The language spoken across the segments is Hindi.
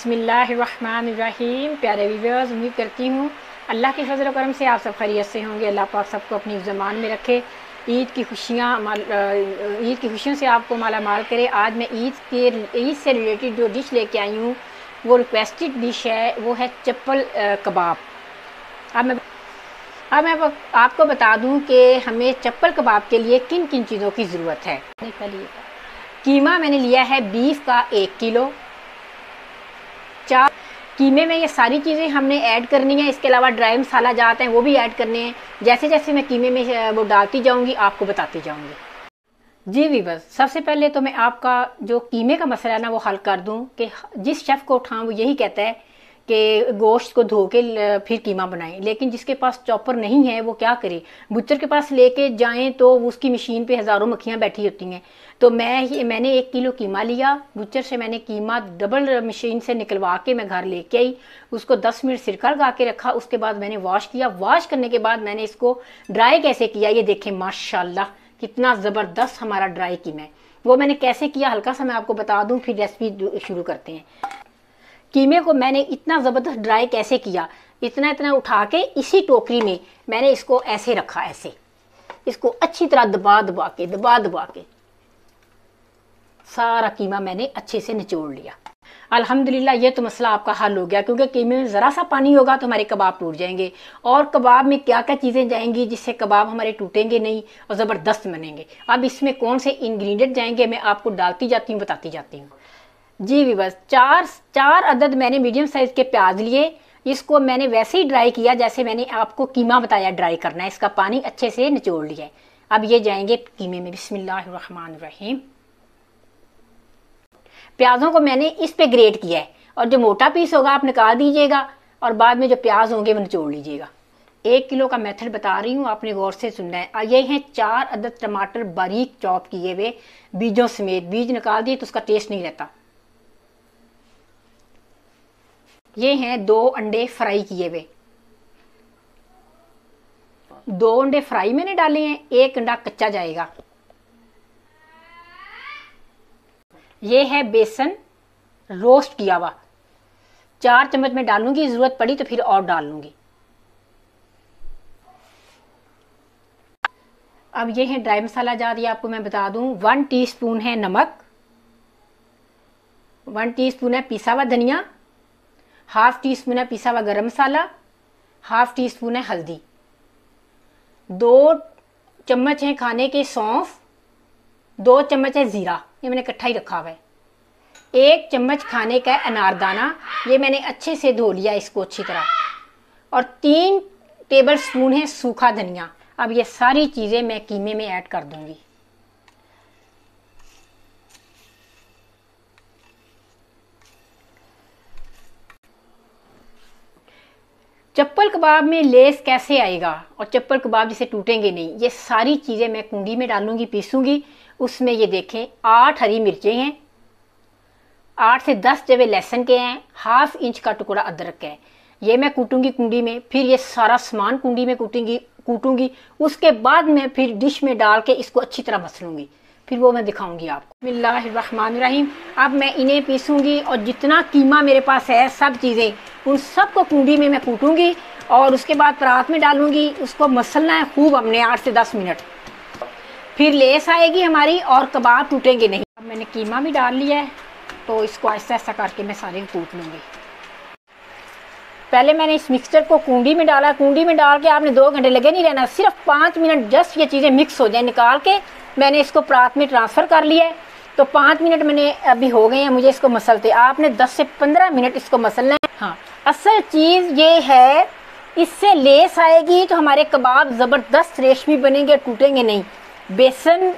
बिस्मिल्लाहिर्रहमानिर्रहीम। प्यारे व्यूअर्स, उम्मीद करती हूँ अल्लाह के फजल करम से आप सब खैरियत से होंगे। अल्लाह पाक सबको अपनी ज़बान में रखे, ईद की खुशियों से आपको माला माल करे। आज मैं ईद से रिलेटेड जो डिश लेके आई हूँ वो रिक्वेस्टेड डिश है, वो है चप्पल कबाब। अब मैं आपको बता दूं कि हमें चप्पल कबाब के लिए किन किन चीज़ों की ज़रूरत है। कीमा मैंने लिया है बीफ का 1 किलो। कीमे में ये सारी चीज़ें हमने ऐड करनी है। इसके अलावा ड्राई मसाला जाते हैं वो भी ऐड करने हैं। जैसे जैसे मैं कीमे में वो डालती जाऊंगी आपको बताती जाऊंगी। जी भी बस सबसे पहले तो मैं आपका जो कीमे का मसला है ना वो हल कर दूं कि जिस शेफ़ को उठाऊं वो यही कहता है कि गोश्त को धो के फिर कीमा बनाएं, लेकिन जिसके पास चॉपर नहीं है वो क्या करे, बुच्चर के पास लेके जाएं तो उसकी मशीन पे हज़ारों मक्खियाँ बैठी होती हैं। तो मैंने 1 किलो कीमा लिया, बुच्चर से मैंने कीमा डबल मशीन से निकलवा के मैं घर लेके आई। उसको 10 मिनट सिरका लगा के रखा। उसके बाद मैंने वॉश किया। वॉश करने के बाद मैंने इसको ड्राई कैसे किया ये देखें, माशाल्लाह कितना ज़बरदस्त हमारा ड्राई कीमा है। वो मैंने कैसे किया हल्का सा मैं आपको बता दूँ, फिर रेसिपी शुरू करते हैं। कीमे को मैंने इतना ज़बरदस्त ड्राई कैसे किया, इतना उठा के इसी टोकरी में मैंने इसको ऐसे रखा, ऐसे इसको अच्छी तरह दबा दबा के सारा कीमा मैंने अच्छे से निचोड़ लिया। अल्हम्दुलिल्लाह ये तो मसला आपका हल हो गया, क्योंकि कीमे में ज़रा सा पानी होगा तो हमारे कबाब टूट जाएंगे। और कबाब में क्या क्या चीज़ें जाएंगी जिससे कबाब हमारे टूटेंगे नहीं और ज़बरदस्त बनेंगे। अब इसमें कौन से इंग्रेडिएंट जाएंगे मैं आपको डालती जाती हूँ, बताती जाती हूँ। जी भी बस चार अदद मैंने मीडियम साइज़ के प्याज लिए। इसको मैंने वैसे ही ड्राई किया जैसे मैंने आपको कीमा बताया ड्राई करना है। इसका पानी अच्छे से निचोड़ लिया है। अब ये जाएंगे कीमे में। बिस्मिल्लाहिर्रहमानिर्रहीम। प्याज़ों को मैंने इस पे ग्रेट किया है और जो मोटा पीस होगा आप निकाल दीजिएगा और बाद में जो प्याज होंगे वो निचोड़ लीजिएगा। 1 किलो का मेथड बता रही हूँ, आपने गौर से सुनना है। ये हैं 4 अदद टमाटर बारीक चॉप किए हुए बीजों समेत। बीज निकाल दिए तो उसका टेस्ट नहीं रहता। ये हैं 2 अंडे फ्राई किए हुए। 2 अंडे फ्राई मैंने डाले हैं, 1 अंडा कच्चा जाएगा। ये है बेसन रोस्ट किया हुआ, 4 चम्मच में डालूंगी, ज़रूरत पड़ी तो फिर और डाल लूंगी। अब ये है ड्राई मसाला जार। ये आपको मैं बता दूं 1 टीस्पून है नमक, 1 टीस्पून है पिसा हुआ धनिया, 1/2 टीस्पून है पिसा हुआ गरम मसाला, 1/2 टीस्पून है हल्दी, 2 चम्मच है खाने के सौंफ, 2 चम्मच है ज़ीरा, ये मैंने इकट्ठा ही रखा हुआ है, 1 चम्मच खाने का अनारदाना, ये मैंने अच्छे से धो लिया इसको अच्छी तरह, और 3 टेबल स्पून है सूखा धनिया। अब ये सारी चीज़ें मैं कीमे में ऐड कर दूंगी। चप्पल कबाब में लेस कैसे आएगा और चप्पल कबाब जिसे टूटेंगे नहीं, ये सारी चीज़ें मैं कुंडी में डालूंगी, पीसूंगी। उसमें ये देखें 8 हरी मिर्चें हैं, 8 से 10 जवे लहसुन के हैं, 1/2 इंच का टुकड़ा अदरक का है। ये मैं कूटूंगी कुंडी में। फिर ये सारा सामान कुंडी में कूटूंगी। उसके बाद मैं फिर डिश में डाल के इसको अच्छी तरह मसलूंगी, फिर वो मैं दिखाऊंगी आपको। बिस्मिल्लाहिर्रहमानिर्रहीम। अब मैं इन्हें पीसूंगी और जितना कीमा मेरे पास है सब चीज़ें उन सब को कुंडी में मैं कूटूंगी और उसके बाद परात में डालूंगी। उसको मसलना है खूब हमने 8 से 10 मिनट, फिर लेस आएगी हमारी और कबाब टूटेंगे नहीं। अब मैंने कीमा भी डाल लिया है तो इसको ऐसा ऐसा करके मैं सारे कूट लूँगी। पहले मैंने इस मिक्सचर को कुंडी में डाला। कुंडी में डाल के आपने 2 घंटे लगे नहीं रहना, सिर्फ 5 मिनट जस्ट ये चीज़ें मिक्स हो जाए। निकाल के मैंने इसको परात में ट्रांसफ़र कर लिया है। तो 5 मिनट मैंने अभी हो गए हैं मुझे इसको मसलते। आपने 10 से 15 मिनट इसको मसलना है। हाँ, असल चीज़ ये है, इससे लेस आएगी तो हमारे कबाब ज़बरदस्त रेशमी बनेंगे, टूटेंगे नहीं। बेसन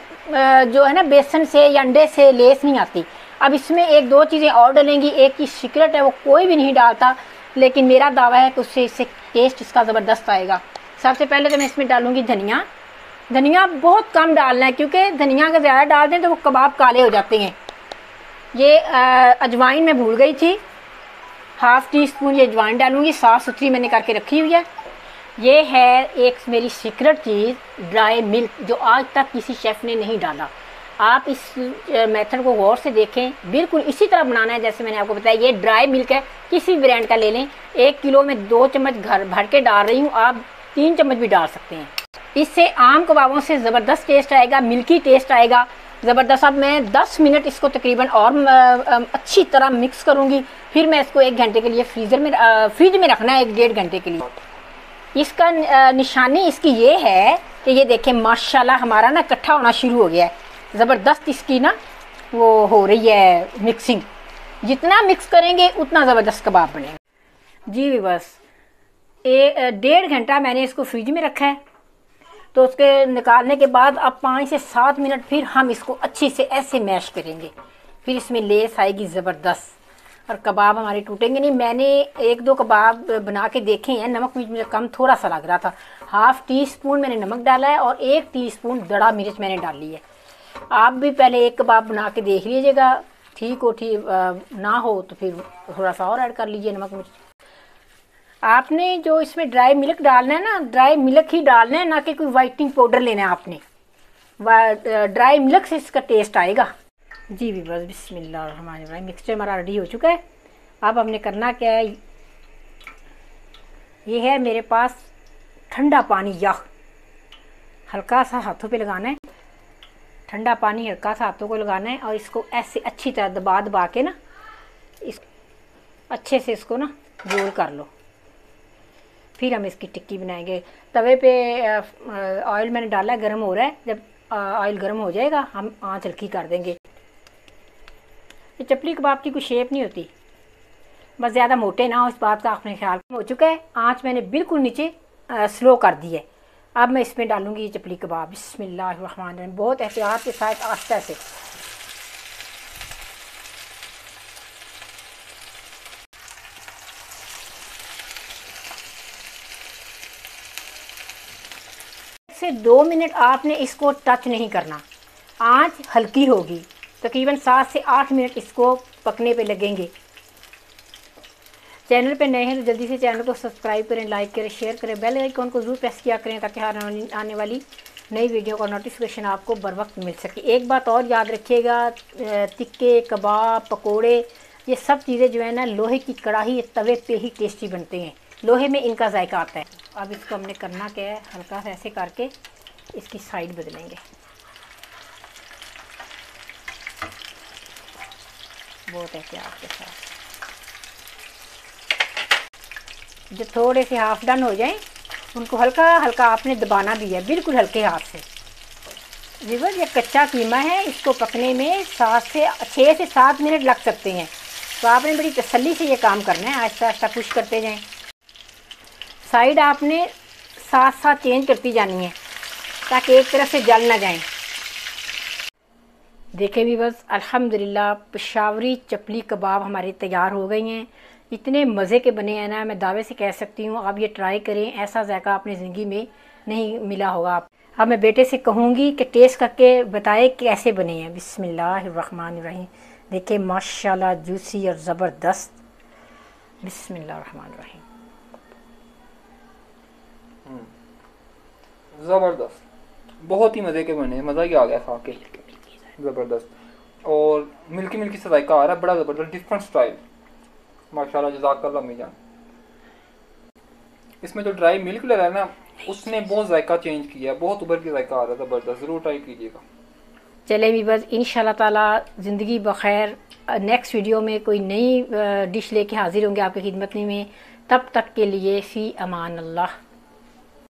जो है ना, बेसन से या अंडे से लेस नहीं आती। अब इसमें 1-2 चीज़ें और डलेंगी। एक की सीक्रेट है, वो कोई भी नहीं डालता, लेकिन मेरा दावा है कि उससे इससे टेस्ट इसका ज़बरदस्त आएगा। सबसे पहले तो मैं इसमें डालूँगी धनिया। धनिया बहुत कम डालना है, क्योंकि धनिया का ज़्यादा डाल दें तो वो कबाब काले हो जाते हैं। ये अजवाइन मैं भूल गई थी, 1/2 टीस्पून ये अजवाइन डालूँगी, साफ़ सुथरी मैंने करके रखी हुई है। ये है एक मेरी सीक्रेट चीज़, ड्राई मिल्क, जो आज तक किसी शेफ़ ने नहीं डाला। आप इस मेथड को गौर से देखें, बिल्कुल इसी तरह बनाना है जैसे मैंने आपको बताया। ये ड्राई मिल्क है, किसी भी ब्रांड का ले लें। 1 किलो में 2 चम्मच घर भर के डाल रही हूँ, आप 3 चम्मच भी डाल सकते हैं। इससे आम कबाबों से ज़बरदस्त टेस्ट आएगा, मिल्की टेस्ट आएगा ज़बरदस्त। अब मैं 10 मिनट इसको तकरीबन और अच्छी तरह मिक्स करूँगी। फिर मैं इसको 1 घंटे के लिए फ्रिज में रखना है, 1-1.5 घंटे के लिए। इसका निशानी इसकी ये है कि ये देखें माशाल्लाह हमारा ना इकट्ठा होना शुरू हो गया है। ज़बरदस्त इसकी ना वो हो रही है मिक्सिंग। जितना मिक्स करेंगे उतना ज़बरदस्त कबाब बनेगा जी। बस 1.5 घंटा मैंने इसको फ्रिज में रखा है। तो उसके निकालने के बाद अब 5 से 7 मिनट फिर हम इसको अच्छी से ऐसे मैश करेंगे। फिर इसमें लेस आएगी ज़बरदस्त और कबाब हमारे टूटेंगे नहीं। मैंने 1-2 कबाब बना के देखे हैं, नमक मुझे कम थोड़ा सा लग रहा था। ½ टीस्पून मैंने नमक डाला है और 1 टीस्पून दड़ा मिर्च मैंने डाली है। आप भी पहले 1 कबाब बना के देख लीजिएगा, ठीक ना हो तो फिर थोड़ा सा और ऐड कर लीजिए नमक मिर्च। आपने जो इसमें ड्राई मिल्क डालना है ना, ड्राई मिल्क ही डालना है, ना कि कोई वाइटनिंग पाउडर लेना है आपने। ड्राई मिल्क से इसका टेस्ट आएगा जी। भी बस बिस्मिल्लाह, मिक्सचर हमारा रेडी हो चुका है। अब हमने करना क्या है, ये है मेरे पास ठंडा पानी, या हल्का सा हाथों पे लगाना है। ठंडा पानी हल्का सा हाथों को लगाना है और इसको ऐसे अच्छी तरह दबा के ना इस अच्छे से इसको ना गोल कर लो। फिर हम इसकी टिक्की बनाएंगे। तवे पे ऑयल मैंने डाला है, गर्म हो रहा है। जब ऑयल गर्म हो जाएगा हम आंच हल्की कर देंगे। ये चपली कबाब की कोई शेप नहीं होती, बस ज़्यादा मोटे ना हो, इस बात का आपने ख्याल। हो चुका है, आंच मैंने बिल्कुल नीचे स्लो कर दी है। अब मैं इसमें डालूंगी ये चपली कबाब। बिस्मिल्लाहिर्रहमानिर्रहीम, बहुत एहतियात के साथ आस्ते से। से 2 मिनट आपने इसको टच नहीं करना, आंच हल्की होगी। तकरीबन 7 से 8 मिनट इसको पकने पे लगेंगे। चैनल पे नए हैं तो जल्दी से चैनल को सब्सक्राइब करें, लाइक करें, शेयर करें, बेल आइकन को ज़रूर प्रेस किया करें ताकि हर आने वाली नई वीडियो का नोटिफिकेशन आपको बर वक्त मिल सके। एक बात और याद रखिएगा, टिक्के, कबाब, पकोड़े, ये सब चीज़ें जो है ना लोहे की कढ़ाई तवे पे ही टेस्टी बनते हैं। लोहे में इनका जायका आता है। अब इसको हमने करना क्या है, हल्का सा ऐसे करके इसकी साइड बदलेंगे। बहुत एहतियात के साथ। जब थोड़े से हाफ डन हो जाएं, उनको हल्का हल्का आपने दबाना भी है, बिल्कुल हल्के हाथ से। व्यूअर्स, ये कच्चा कीमा है, इसको पकने में 6 से 7 मिनट लग सकते हैं। तो आपने बड़ी तसल्ली से ये काम करना है, आहिस्ता आहिस्ता पुश करते जाएं। साइड आपने साथ साथ चेंज करती जानी है ताकि एक तरफ से जल ना जाएं। देखें व्यूअर्स, अल्हम्दुलिल्लाह पेशावरी चपली कबाब हमारे तैयार हो गई हैं। इतने मज़े के बने हैं ना, मैं दावे से कह सकती हूँ आप ये ट्राई करें, ऐसा जायका अपनी ज़िंदगी में नहीं मिला होगा आप। अब मैं बेटे से कहूँगी कि टेस्ट करके बताए कैसे बने हैं। बिस्मिल्लाहिर्रहमानिर्रहीम, देखिए माशाल्लाह जूसी और ज़बरदस्त। बिस्मिल्लाहिर्रहमानिर्रहीम, ज़बरदस्त, बहुत ही मज़े के बने, मज़ा ही आ गया खा के, ज़बरदस्त। और मिल्की मिल्की सा जायका आ रहा है, बड़ा ज़बरदस्त डिफरेंट स्टाइल, माशाल्लाह जज़ाकल्लाह मीजान। इसमें जो ड्राई मिल्क लगा है ना, उसने बहुत जायका चेंज किया, बहुत उभर के जायका आ रहा है, ज़बरदस्त। ज़रूर ट्राई कीजिएगा। चले भी बस इंशाल्लाह ताला ज़िंदगी बखैर नेक्स्ट वीडियो में कोई नई डिश लेके हाजिर होंगे आपकी खिदमत में। तब तक के लिए फ़ी अमान अल्लाह।